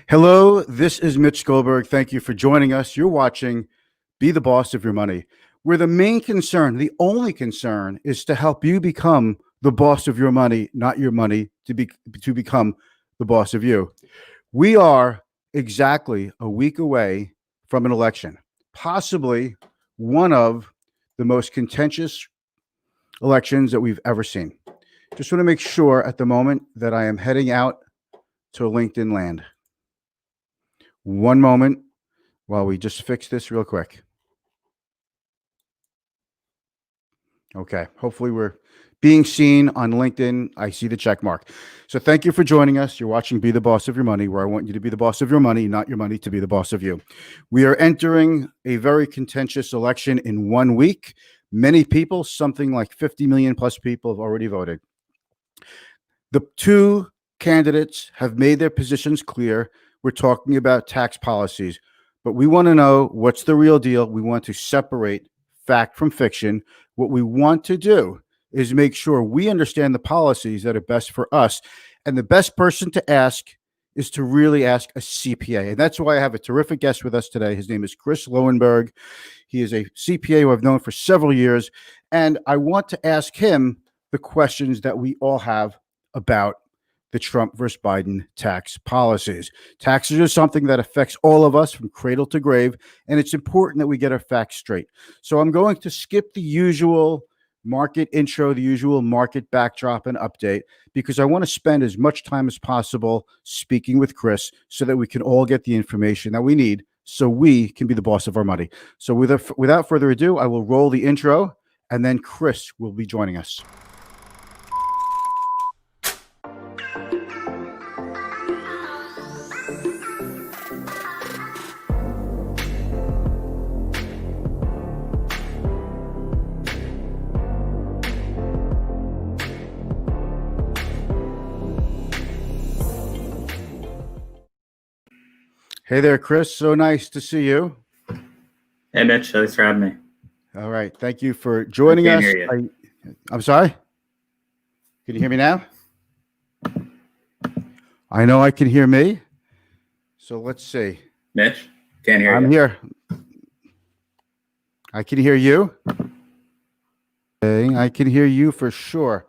Hello, this is Mitch Goldberg. Thank you for joining us. You're watching Be the Boss of Your Money, where the main concern, the only concern, is to help you become the boss of your money, not your money to become the boss of you. We are exactly a week away from an election, possibly one of the most contentious elections that we've ever seen. Just want to make sure at the moment that I am heading out to LinkedIn land. One moment while we just fix this real quick. Okay, hopefully we're being seen on LinkedIn. I see the check mark. So thank you for joining us. You're watching Be the Boss of Your Money, where I want you to be the boss of your money, not your money to be the boss of you. We are entering a very contentious election in 1 week. Many people, something like 50 million plus people, have already voted. The two candidates have made their positions clear. We're talking about tax policies, but we want to know what's the real deal. We want to separate fact from fiction. What we want to do is make sure we understand the policies that are best for us. And the best person to ask is to really ask a CPA. And that's why I have a terrific guest with us today. His name is Chris Lowenberg. He is a CPA who I've known for several years. And I want to ask him the questions that we all have about the Trump versus Biden tax policies. Taxes are something that affects all of us from cradle to grave, and it's important that we get our facts straight. So I'm going to skip the usual market intro, the usual market backdrop and update, because I want to spend as much time as possible speaking with Chris so that we can all get the information that we need so we can be the boss of our money. So without further ado, I will roll the intro, and then Chris will be joining us. Hey there, Chris. So nice to see you. Hey, Mitch. Thanks for having me. All right. Thank you for joining us. I'm sorry? Can you hear me now? I know I can hear me. So let's see. Mitch, can't hear you. I'm here. I can hear you. Okay, I can hear you for sure.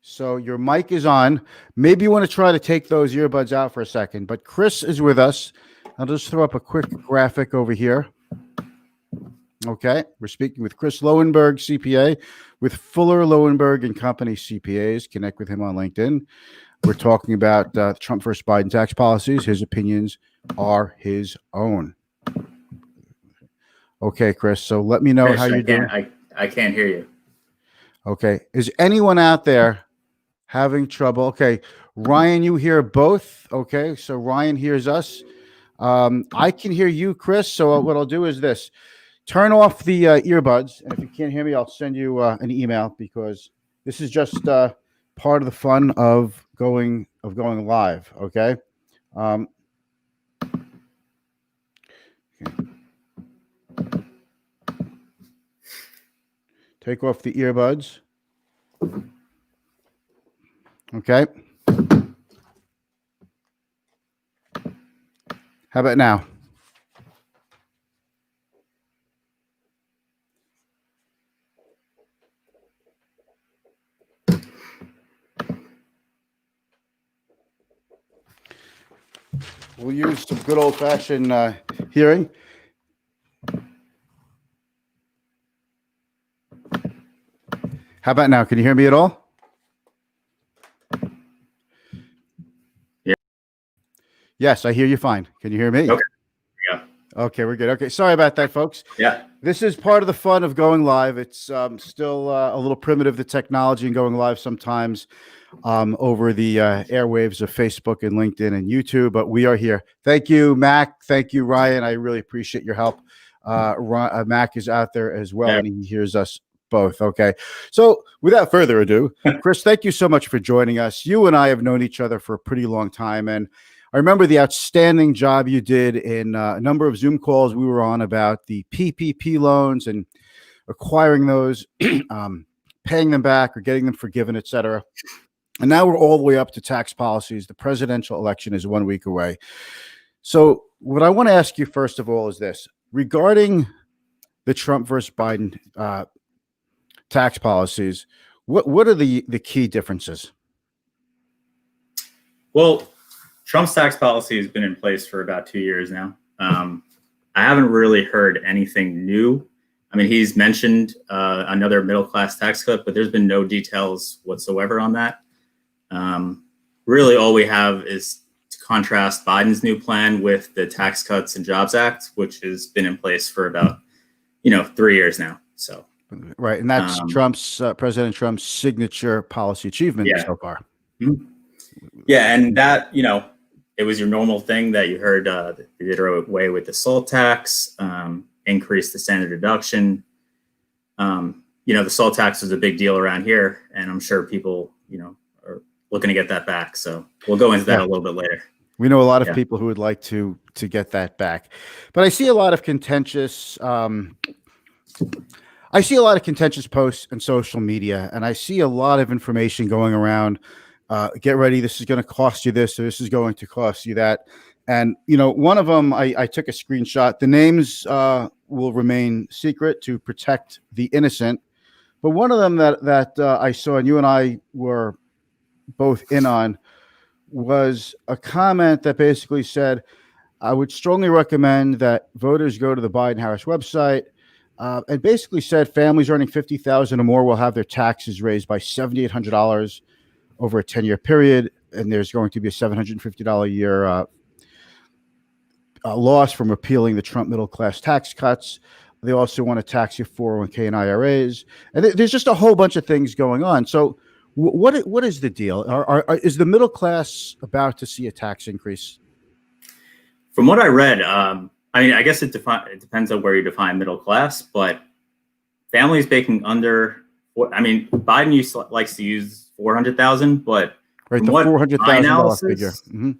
So your mic is on. Maybe you want to try to take those earbuds out for a second. But Chris is with us. I'll just throw up a quick graphic over here. Okay, we're speaking with Chris Lowenberg, CPA, with Fuller Lowenberg and Company CPAs. Connect with him on LinkedIn. We're talking about Trump versus Biden tax policies. His opinions are his own. Okay, Chris. So let me know Mitch, how you're doing. I can't hear you. Okay. Is anyone out there having trouble? Okay, Ryan, you hear both. Okay, so Ryan hears us. I can hear you, Chris. So what I'll do is this: turn off the earbuds, and if you can't hear me, I'll send you an email, because this is just part of the fun of going live. Okay. Okay. Take off the earbuds. Okay. How about now? We'll use some good old-fashioned hearing. How about now? Can you hear me at all? Yeah. Yes, I hear you fine. Can you hear me? Okay. Yeah. Okay, we're good. Okay, sorry about that, folks. Yeah. This is part of the fun of going live. It's still a little primitive, the technology, and going live sometimes over the airwaves of Facebook and LinkedIn and YouTube, but we are here. Thank you, Mac. Thank you, Ryan. I really appreciate your help. Mac is out there as well, yeah, and he hears us both. Okay. So without further ado, Chris, thank you so much for joining us. You and I have known each other for a pretty long time, and I remember the outstanding job you did in a number of Zoom calls we were on about the PPP loans and acquiring those, paying them back or getting them forgiven, et cetera. And now we're all the way up to tax policies. The presidential election is 1 week away. So what I want to ask you first of all is this: regarding the Trump versus Biden tax policies, what are the key differences? Well, Trump's tax policy has been in place for about 2 years now. I haven't really heard anything new. I mean, he's mentioned another middle-class tax cut, but there's been no details whatsoever on that. Really, all we have is to contrast Biden's new plan with the Tax Cuts and Jobs Act, which has been in place for about 3 years now. So right, and that's President Trump's signature policy achievement so far. Mm-hmm. Yeah, and that it was your normal thing that you heard. They did away with the SALT tax, increased the standard deduction. The SALT tax was a big deal around here, and I'm sure people are looking to get that back. So we'll go into that a little bit later. We know a lot of people who would like to get that back, but I see a lot of contentious. I see a lot of contentious posts on social media, and I see a lot of information going around. Get ready. This is going to cost you this, or this is going to cost you that. And, one of them, I took a screenshot. The names will remain secret to protect the innocent. But one of them that I saw, and you and I were both in on, was a comment that basically said, I would strongly recommend that voters go to the Biden-Harris website, and basically said families earning $50,000 or more will have their taxes raised by $7,800 over a 10-year period, and there's going to be a $750 a year loss from repealing the Trump middle-class tax cuts. They also want to tax your 401k and IRAs, and there's just a whole bunch of things going on. So, what is the deal? Is the middle class about to see a tax increase? From what I read, I guess it depends on where you define middle class, but families making under. Biden likes to use 400,000, but right, the $400,000 figure. Mm-hmm.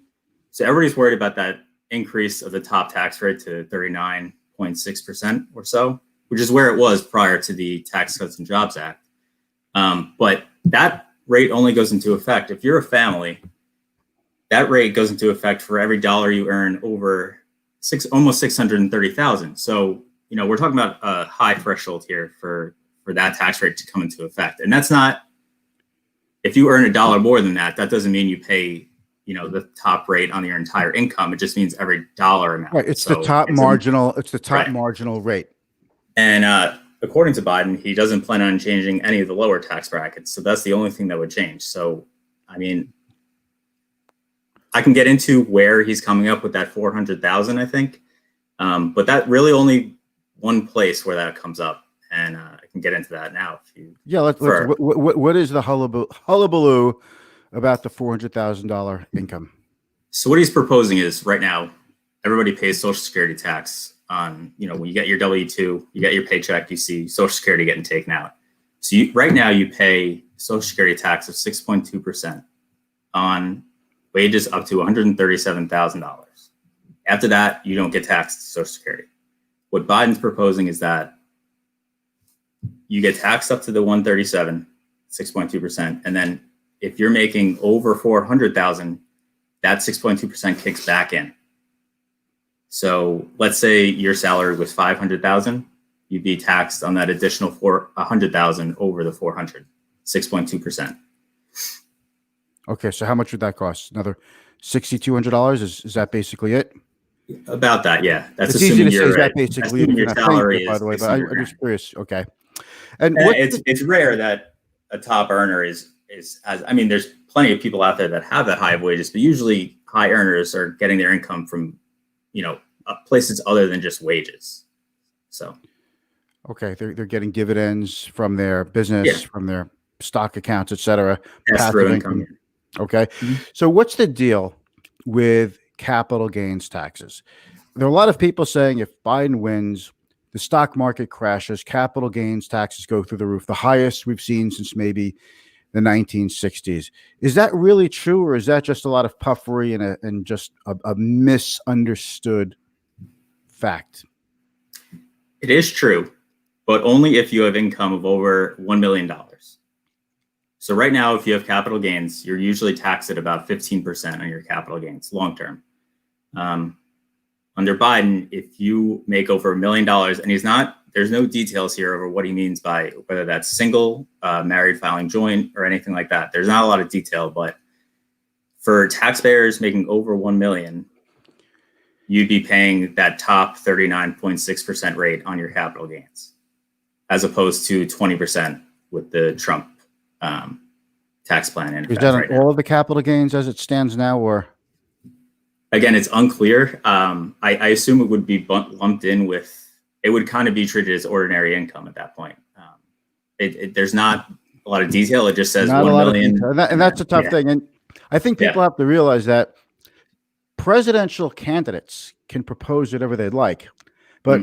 So everybody's worried about that increase of the top tax rate to 39.6% or so, which is where it was prior to the Tax Cuts and Jobs Act. But that rate only goes into effect if you're a family. That rate goes into effect for every dollar you earn over almost 630,000. So we're talking about a high threshold here for that tax rate to come into effect, and that's not. If you earn $1 more than that, that doesn't mean you pay, the top rate on your entire income. It just means every dollar amount. Right. It's the top marginal. It's the top marginal rate. And according to Biden, he doesn't plan on changing any of the lower tax brackets. So that's the only thing that would change. So, I can get into where he's coming up with that 400,000, I think. But that really only one place where that comes up. And I can get into that now. What is the hullabaloo about the $400,000 income? So what he's proposing is right now, everybody pays Social Security tax on, when you get your W-2, you get your paycheck, you see Social Security getting taken out. So right now you pay Social Security tax of 6.2% on wages up to $137,000. After that, you don't get taxed Social Security. What Biden's proposing is that you get taxed up to the 137, 6.2%. And then if you're making over 400,000, that 6.2% kicks back in. So let's say your salary was 500,000, you'd be taxed on that additional 100,000 over the 400, 6.2%. Okay. So how much would that cost? Another $6,200? Is that basically it? About that. Yeah. That's it's easy to say. Is right. that basically your salary by the way, but I'm just curious. Okay. And it's rare that a top earner is there's plenty of people out there that have that high of wages, but usually high earners are getting their income from, places other than just wages. So. Okay. They're getting dividends from their business, from their stock accounts, et cetera. Passive income. Okay. Mm-hmm. So what's the deal with capital gains taxes? There are a lot of people saying if Biden wins, the stock market crashes, capital gains taxes go through the roof, the highest we've seen since maybe the 1960s. Is that really true, or is that just a lot of puffery and just a misunderstood fact? It is true, but only if you have income of over $1 million. So right now, if you have capital gains, you're usually taxed at about 15% on your capital gains long term. Under Biden, if you make over $1 million, and there's no details here over what he means by whether that's single, married, filing joint, or anything like that. There's not a lot of detail, but for taxpayers making over 1 million, you'd be paying that top 39.6% rate on your capital gains, as opposed to 20% with the Trump tax plan. Is that on all of the capital gains as it stands now, or? Again, it's unclear. I assume it would be lumped in with, it would kind of be treated as ordinary income at that point. There's not a lot of detail. It just says 1 million. And that's a tough thing. And I think people have to realize that presidential candidates can propose whatever they'd like, but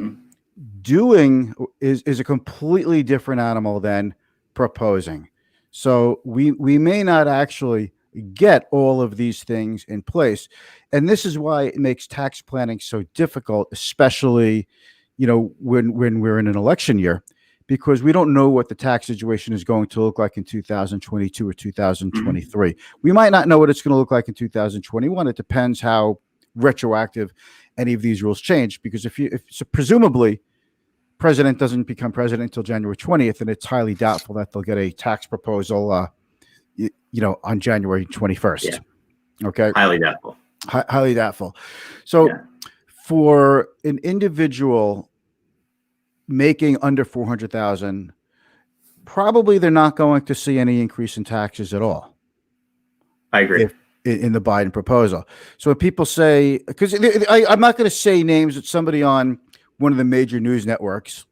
doing is a completely different animal than proposing. So we may not actually get all of these things in place. And this is why it makes tax planning so difficult, especially, when we're in an election year, because we don't know what the tax situation is going to look like in 2022 or 2023. We might not know what it's going to look like in 2021. It depends how retroactive any of these rules change, because if presumably president doesn't become president until January 20th, and it's highly doubtful that they'll get a tax proposal on January 21st. Yeah. Okay. Highly doubtful. Highly doubtful. So for an individual making under 400,000, probably they're not going to see any increase in taxes at all. I agree. In the Biden proposal. So when people say, because I'm not going to say names, it's somebody on one of the major news networks.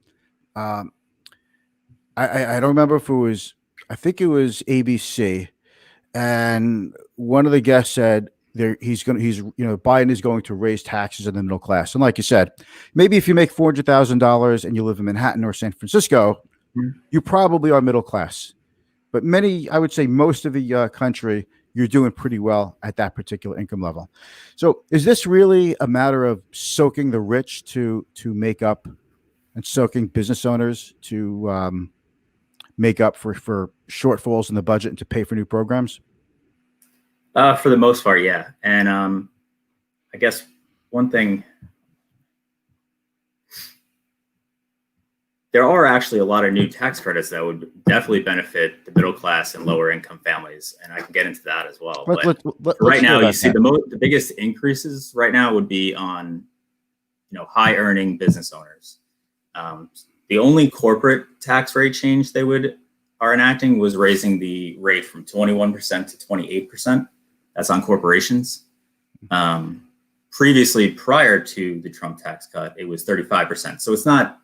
I don't remember if it was, I think it was ABC, and one of the guests said Biden is going to raise taxes in the middle class. And like you said, maybe if you make $400,000 and you live in Manhattan or San Francisco, you probably are middle class. But I would say most of the country, you're doing pretty well at that particular income level. So is this really a matter of soaking the rich to make up, and soaking business owners to make up for shortfalls in the budget and to pay for new programs? For the most part, yeah. And I guess one thing, there are actually a lot of new tax credits that would definitely benefit the middle class and lower income families, and I can get into that as well. Right now, you see the biggest increases right now would be on high earning business owners. The only corporate tax rate change they are enacting was raising the rate from 21% to 28%. That's on corporations. Previously, prior to the Trump tax cut, it was 35%. So it's not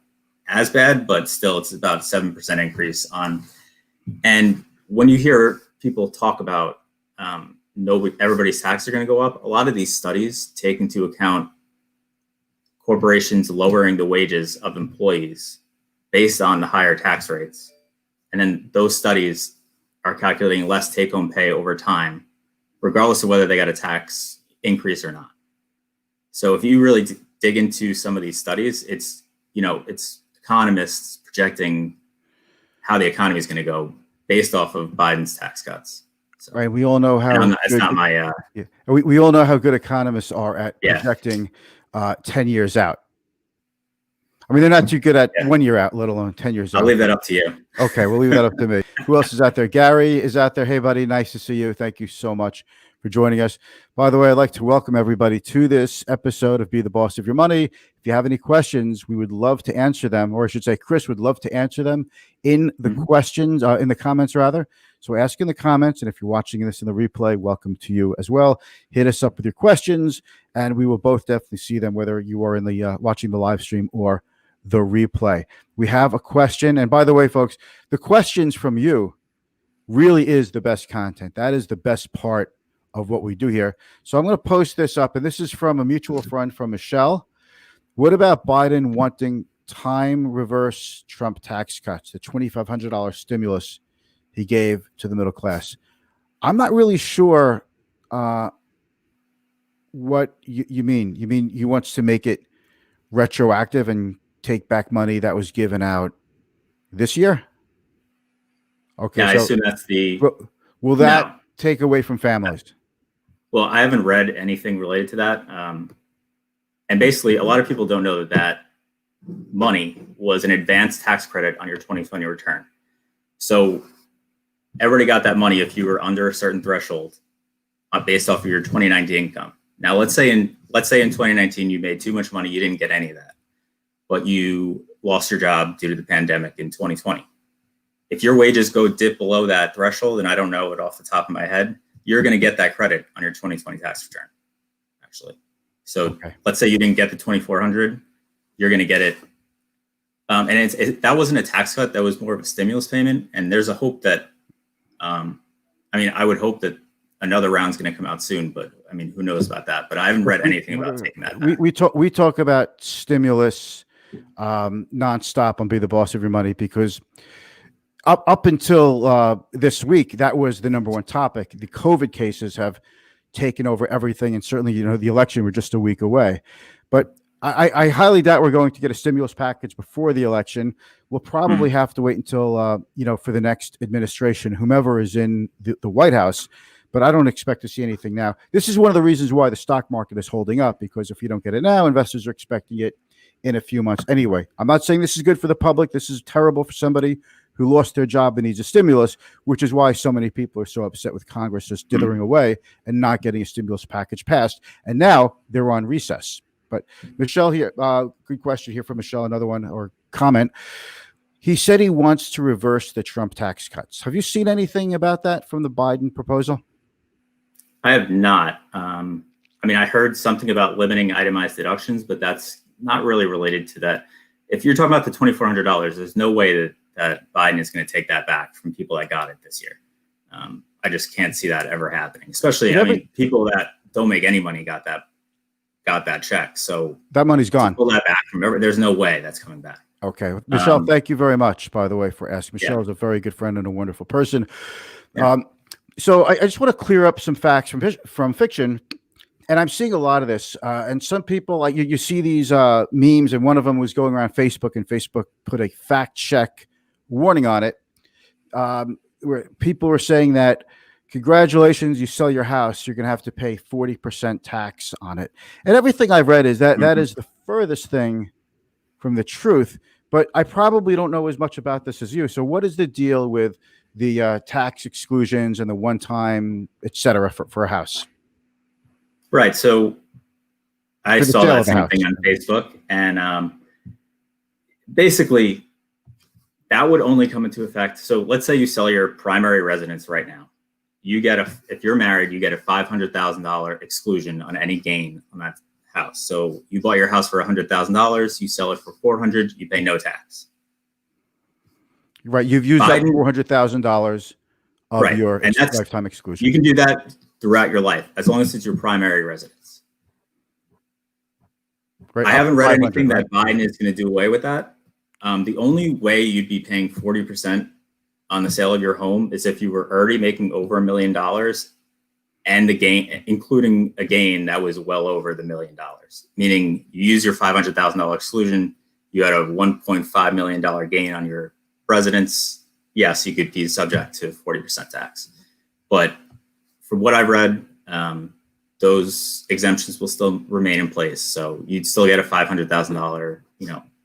as bad, but still it's about a 7% increase on. And when you hear people talk about everybody's taxes are going to go up, a lot of these studies take into account corporations lowering the wages of employees based on the higher tax rates. And then those studies are calculating less take-home pay over time, regardless of whether they got a tax increase or not. So if you really dig into some of these studies, it's economists projecting how the economy is going to go based off of Biden's tax cuts. So, right. We all know how it's not my. We all know how good economists are at projecting 10 years out. I mean, they're not too good at 1 year out, let alone 10 years out. I'll leave that up to you. Okay, we'll leave that up to me. Who else is out there? Gary is out there. Hey, buddy, nice to see you. Thank you so much for joining us. By the way, I'd like to welcome everybody to this episode of Be the Boss of Your Money. If you have any questions, we would love to answer them, or I should say Chris would love to answer them in the questions, in the comments rather. So ask in the comments, and if you're watching this in the replay, welcome to you as well. Hit us up with your questions, and we will both definitely see them, whether you are in the watching the live stream or the replay. We have a question, and by the way, folks, the questions from you really is the best content. That is the best part of what we do here. So I'm going to post this up, and this is from a mutual friend from Michelle. What about Biden wanting time reverse Trump tax cuts, the $2,500 stimulus he gave to the middle class? I'm not really sure what you mean. You mean he wants to make it retroactive and take back money that was given out this year? Okay, Yeah, I so assume that's the will that no. take away from families? Well, I haven't read anything related to that. And basically, a lot of people don't know that that money was an advanced tax credit on your 2020 return. So everybody got that money if you were under a certain threshold based off of your 2019 income. Now, let's say in 2019 you made too much money, you didn't get any of that, but you lost your job due to the pandemic in 2020. If your wages go dip below that threshold, and I don't know it off the top of my head, you're going to get that credit on your 2020 tax return, actually. So Okay. let's say you didn't get the 2,400, you're going to get it. And that wasn't a tax cut; that was more of a stimulus payment. And there's a hope that, I would hope that another round's going to come out soon. But I mean, who knows about that? But I haven't read anything about taking that back. We talk about stimulus nonstop on Be the Boss of Your Money, because up until this week, that was the number one topic. The COVID cases have taken over everything, and certainly, the election, we're just a week away. But I highly doubt we're going to get a stimulus package before the election. We'll probably have to wait until for the next administration, whomever is in the White House. But I don't expect to see anything now. This is one of the reasons why the stock market is holding up, because if you don't get it now, investors are expecting it in a few months anyway. I'm not saying this is good for the public. This is terrible for somebody who lost their job and needs a stimulus, which is why so many people are so upset with Congress just dithering away and not getting a stimulus package passed. And now they're on recess. But Michelle here, good question here from Michelle, another one or comment. He said he wants to reverse the Trump tax cuts. Have you seen anything about that from the Biden proposal? I have not. I heard something about limiting itemized deductions, but that's not really related to that. If you're talking about the $2,400, there's no way that Biden is going to take that back from people that got it this year. I just can't see that ever happening. Especially, people that don't make any money got that check. So that money's gone. Pull that back from there's no way that's coming back. Okay, Michelle, thank you very much, by the way, for asking. Michelle is a very good friend and a wonderful person. Yeah. So I just want to clear up some facts from fiction. And I'm seeing a lot of this. And some people, like you see these memes, and one of them was going around Facebook, and Facebook put a fact check warning on it, where people were saying that, congratulations, you sell your house, you're going to have to pay 40% tax on it. And everything I've read is that that is the furthest thing from the truth. But I probably don't know as much about this as you. So what is the deal with the tax exclusions and the one-time, et cetera, for a house? Right. So I saw that same thing on Facebook, and basically that would only come into effect. So let's say you sell your primary residence right now. If you're married, you get a $500,000 exclusion on any gain on that house. So you bought your house for $100,000, you sell it for $400,000, you pay no tax. Right. You've used that $400,000 of your lifetime exclusion. You can do that throughout your life, as long as it's your primary residence. Right. I haven't read anything that Biden is going to do away with that. The only way you'd be paying 40% on the sale of your home is if you were already making over $1 million, and the gain, including a gain that was well over the $1 million. Meaning you use your $500,000 exclusion, you had a $1.5 million gain on your residence. Yes, you could be subject to 40% tax. But from what I've read, those exemptions will still remain in place. So you'd still get a $500,000,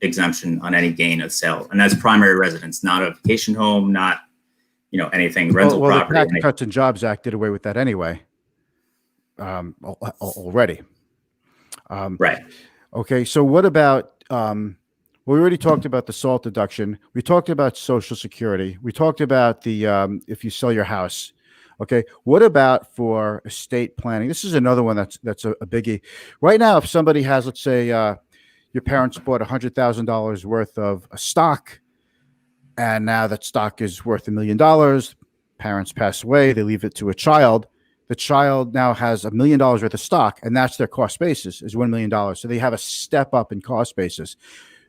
exemption on any gain of sale, and that's primary residence, not a vacation home, not anything rental property. The Tax Cuts and Jobs Act did away with that anyway, already. Right. Okay. So what about? We already talked about the SALT deduction. We talked about Social Security. We talked about the if you sell your house. Okay. What about for estate planning? This is another one that's a biggie. Right now, if somebody has, let's say, your parents bought $100,000 worth of a stock, and now that stock is worth $1 million. Parents pass away, they leave it to a child. The child now has $1 million worth of stock, and that's their cost basis is $1 million. So they have a step up in cost basis.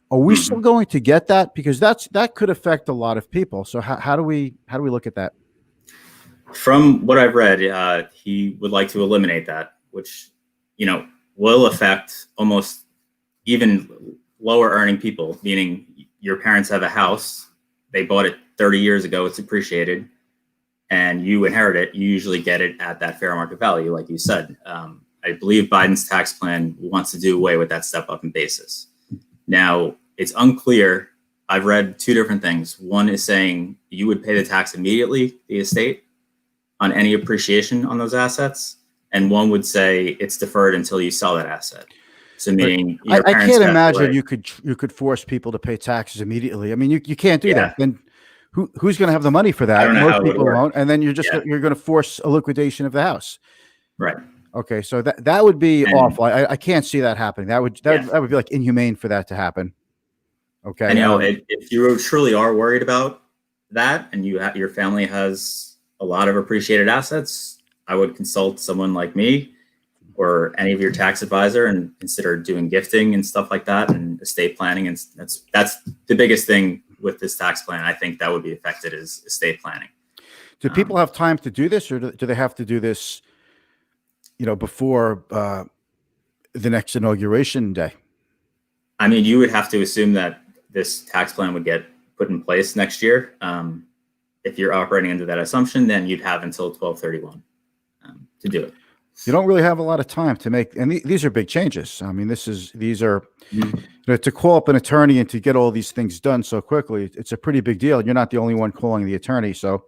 Are we still going to get that? Because that could affect a lot of people. So how do we look at that? From what I've read, he would like to eliminate that, which will affect almost even lower earning people. Meaning, your parents have a house, they bought it 30 years ago, it's appreciated, and you inherit it, you usually get it at that fair market value, like you said. I believe Biden's tax plan wants to do away with that step up in basis. Now, it's unclear. I've read two different things. One is saying you would pay the tax immediately, the estate, on any appreciation on those assets. And one would say it's deferred until you sell that asset. So meaning I parents can't passed imagine away. you could force people to pay taxes immediately. I mean, you can't do Yeah. that. Then who's going to have the money for that? I don't know Most how it would people work. won't. And then you're just Yeah. you're going to force a liquidation of the house. Right. Okay, so that would be And- awful. I can't see that happening. That would be like inhumane for that to happen. Okay. And if you truly are worried about that, and your family has a lot of appreciated assets, I would consult someone like me or any of your tax advisor and consider doing gifting and stuff like that, and estate planning. And that's the biggest thing with this tax plan. I think that would be affected is estate planning. Do people have time to do this, or do they have to do this, before the next inauguration day? I mean, you would have to assume that this tax plan would get put in place next year. If you're operating under that assumption, then you'd have until 12/31 to do it. You don't really have a lot of time to make, and these are big changes. I mean, these are to call up an attorney and to get all these things done so quickly. It's a pretty big deal. You're not the only one calling the attorney, so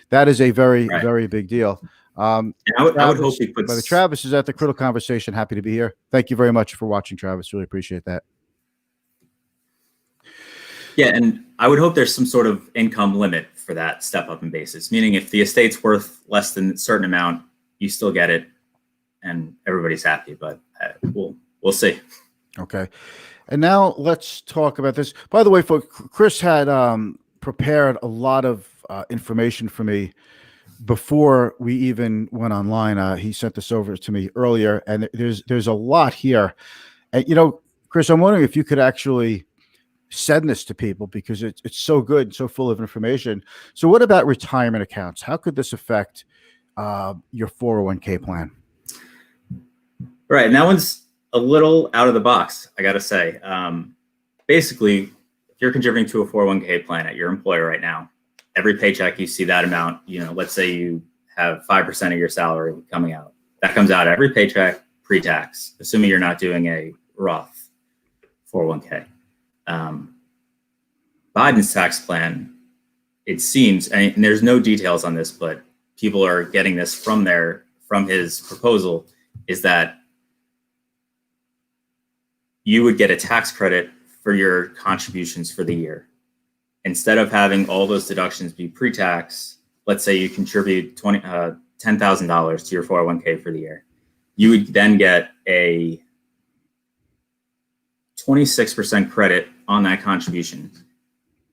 that is a very, very big deal. I would hope he puts. Brother Travis is at the Critical Conversation. Happy to be here. Thank you very much for watching, Travis. Really appreciate that. Yeah, and I would hope there's some sort of income limit for that step up in basis, meaning if the estate's worth less than a certain amount, you still get it, and everybody's happy. But we'll see. Okay, and now let's talk about this. By the way, folks, Chris had prepared a lot of information for me before we even went online. He sent this over to me earlier, and there's a lot here. And Chris, I'm wondering if you could actually send this to people, because it's so good, so full of information. So what about retirement accounts? How could this affect your 401k plan? Right, and that one's a little out of the box, I gotta say. Basically, if you're contributing to a 401k plan at your employer right now, every paycheck you see that amount. Let's say you have 5% of your salary coming out. That comes out every paycheck pre-tax, assuming you're not doing a Roth 401k. Biden's tax plan, it seems, and there's no details on this, but people are getting this from his proposal, is that you would get a tax credit for your contributions for the year. Instead of having all those deductions be pre-tax, let's say you contribute $10,000 to your 401k for the year, you would then get a 26% credit on that contribution.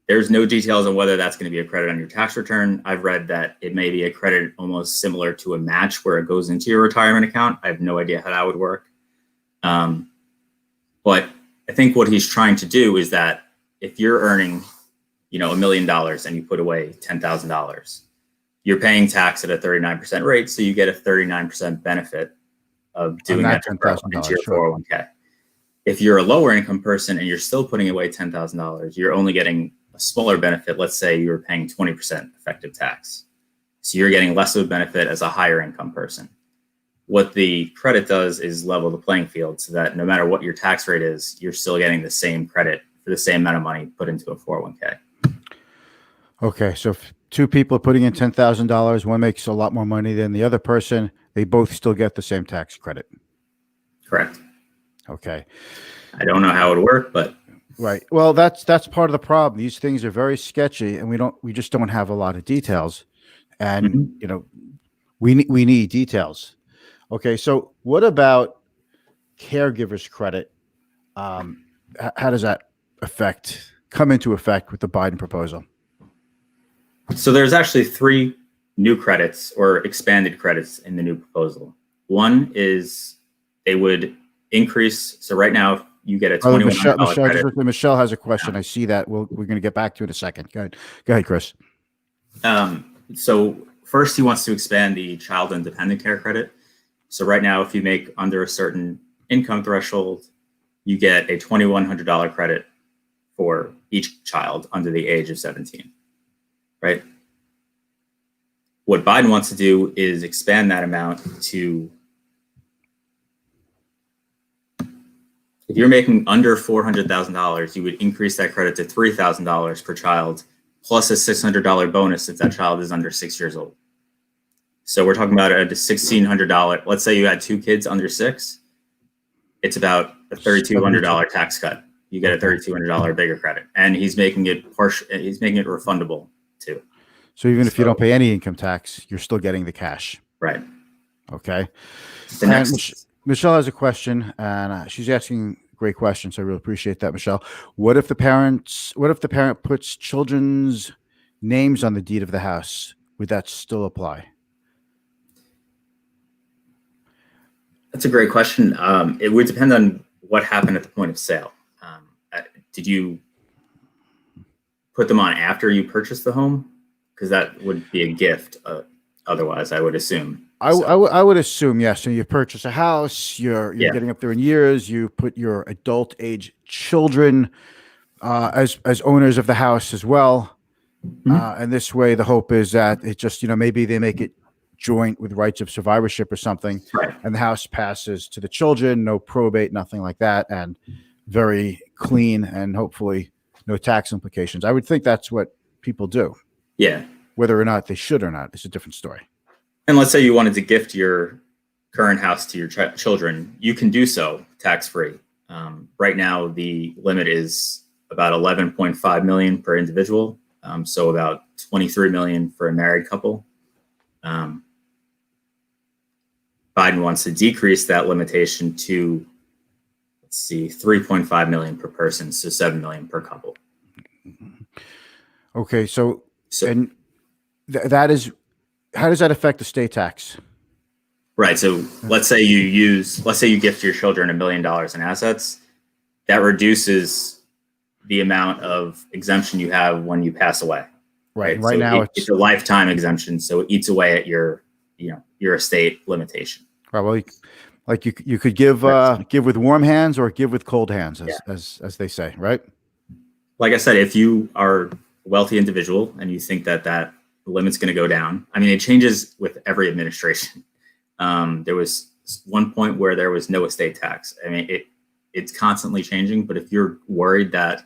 There's no details on whether that's going to be a credit on your tax return. I've read that it may be a credit almost similar to a match where it goes into your retirement account. I have no idea how that would work. But I think what he's trying to do is that if you're earning, $1 million and you put away $10,000, you're paying tax at a 39% rate. So you get a 39% benefit of doing that into your 401k. If you're a lower income person and you're still putting away $10,000, you're only getting a smaller benefit. Let's say you're paying 20% effective tax. So you're getting less of a benefit as a higher income person. What the credit does is level the playing field so that no matter what your tax rate is, you're still getting the same credit for the same amount of money put into a 401k. Okay, so if two people are putting in $10,000, one makes a lot more money than the other person, they both still get the same tax credit. Correct. Okay. I don't know how it would work, but right. Well, that's part of the problem. These things are very sketchy, and we just don't have a lot of details. And we need details. Okay, so what about caregivers credit? How does that come into effect with the Biden proposal? So there's actually 3 new credits or expanded credits in the new proposal. One is they would increase. So right now you get a $2,100 credit. Michelle has a question. I see that. We're going to get back to it in a second. Go ahead, Chris. So first he wants to expand the child and dependent care credit. So right now, if you make under a certain income threshold, you get a $2,100 credit for each child under the age of 17. right? What Biden wants to do is expand that amount to, if you're making under $400,000, you would increase that credit to $3,000 per child, plus a $600 bonus if that child is under 6 years old. So we're talking about a $1,600. Let's say you had 2 kids under 6. It's about a $3,200 tax cut. You get a $3,200 bigger credit, and he's making it He's making it refundable too. So even if you don't pay any income tax, you're still getting the cash. Right. Okay. The next, Michelle has a question, and she's asking a great question. So I really appreciate that, Michelle. What if the parent puts children's names on the deed of the house? Would that still apply? that's a great question. It would depend on what happened at the point of sale. Did you put them on after you purchased the home? Because that would be a gift. Otherwise, I would assume. I would assume, yes. So you purchase a house, you're getting up there in years, you put your adult age children as owners of the house as well. And this way, the hope is that it just, maybe they make it joint with rights of survivorship or something, right, and the house passes to the children, no probate, nothing like that, and very clean, and hopefully no tax implications. I would think that's what people do. Yeah. Whether or not they should or not is a different story. And let's say you wanted to gift your current house to your children, you can do so tax-free. Right now, the limit is about 11.5 million per individual. So about 23 million for a married couple. Biden wants to decrease that limitation to, 3.5 million per person, so 7 million per couple. Okay, so and that is, how does that affect the state tax? Right. So let's say you gift your children $1 million in assets. That reduces the amount of exemption you have when you pass away. Right. So now it's a lifetime exemption, so it eats away at your estate limitation. Right. Well, you could give with warm hands or give with cold hands, as they say, right? Like I said, if you are a wealthy individual and you think that limit's going to go down, I mean, it changes with every administration. There was one point where there was no estate tax. I mean, it's constantly changing. But if you're worried that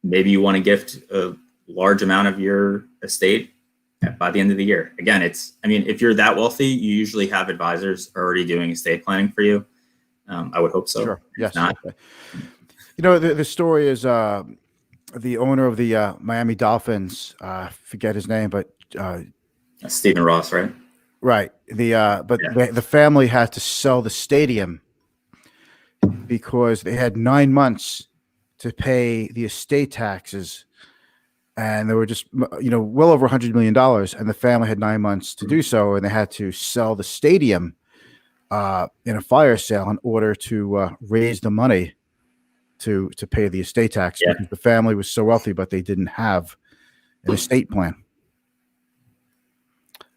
maybe you want to gift a large amount of your estate by the end of the year, again, if you're that wealthy, you usually have advisors already doing estate planning for you. I would hope so. Sure. Yes. Not. The story is the owner of the Miami Dolphins. Forget his name, but Stephen Ross, right? Right. The family had to sell the stadium because they had 9 months to pay the estate taxes, and they were just well over $100 million, and the family had 9 months to do so, and they had to sell the stadium in a fire sale in order to raise the money to pay the estate tax, because the family was so wealthy, but they didn't have an estate plan.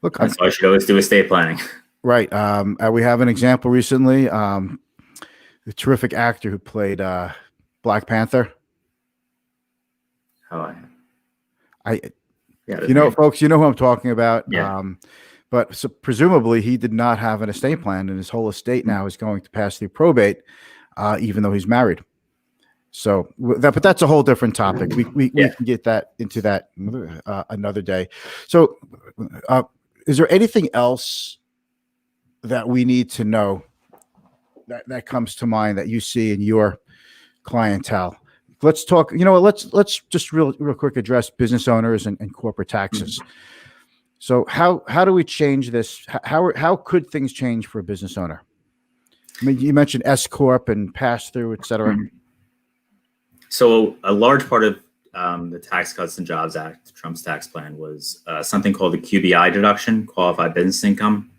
Look, that's why I should always do estate planning. Right. We have an example recently. The terrific actor who played Black Panther. Oh, folks, you know who I'm talking about. Yeah. But so presumably he did not have an estate plan, and his whole estate now is going to pass through probate, even though he's married. So but that's a whole different topic. We can get into that another day. So is there anything else that we need to know that comes to mind that you see in your clientele? Let's talk, let's just real quick address business owners and corporate taxes. So how do we change this? How could things change for a business owner? I mean, you mentioned S Corp and pass through, et cetera. So a large part of the Tax Cuts and Jobs Act, Trump's tax plan, was something called the QBI deduction, qualified business income.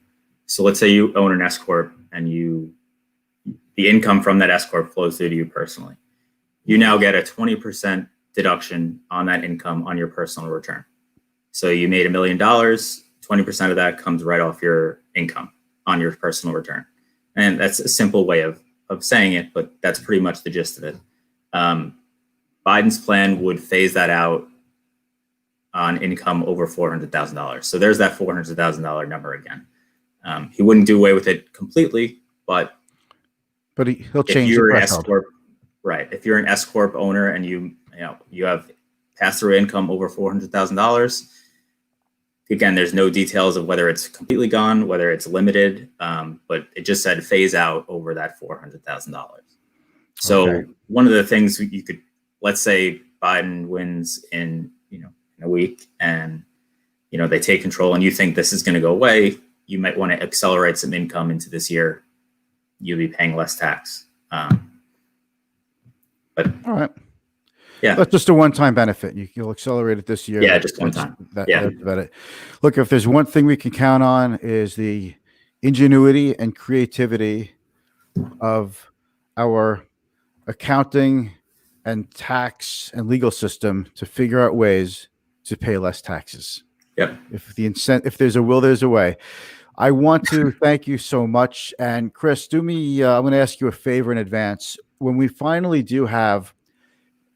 So let's say you own an S Corp and the income from that S Corp flows through to you personally. You now get a 20% deduction on that income on your personal return. So you made $1 million, 20% of that comes right off your income on your personal return. And that's a simple way of saying it, but that's pretty much the gist of it. Biden's plan would phase that out on income over $400,000. So there's that $400,000 number again. He wouldn't do away with it completely, but he'll if change the you're an S threshold. corp, right? If you're an S corp owner and you have pass-through income over $400,000, again, there's no details of whether it's completely gone, whether it's limited, but it just said phase out over that $400,000. So Okay. one of the things you could, let's say Biden wins in a week, and they take control, and you think this is going to go away, you might want to accelerate some income into this year. You'll be paying less tax. But All right. yeah, That's just a one-time benefit. You'll accelerate it this year. Yeah, just one time. That's Yeah. about it. Look, if there's one thing we can count on is the ingenuity and creativity of our accounting and tax and legal system to figure out ways to pay less taxes. Yep. If there's a will, there's a way. I want to thank you so much. And Chris, I'm going to ask you a favor in advance. When we finally do have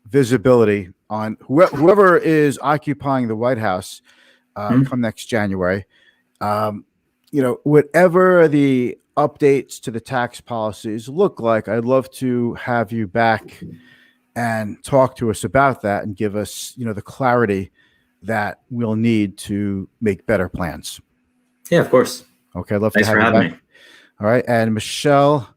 visibility on whoever is occupying the White House come next January, whatever the updates to the tax policies look like, I'd love to have you back and talk to us about that and give us, the clarity that we'll need to make better plans. Yeah, of course. Okay, I'd love Thanks to have for you having back. me. All right, and Michelle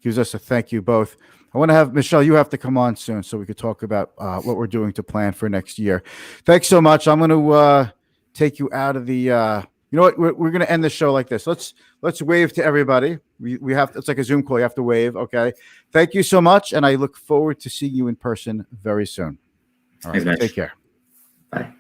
gives us a thank you both. I want to have Michelle, you have to come on soon so we could talk about what we're doing to plan for next year. Thanks so much. I'm going to take you out of the you know what, we're going to end the show like this. Let's wave to everybody. We have to, it's like a Zoom call, you have to wave. Okay, thank you so much, and I look forward to seeing you in person very soon. All right, Thanks, Mitch. take care. Bye.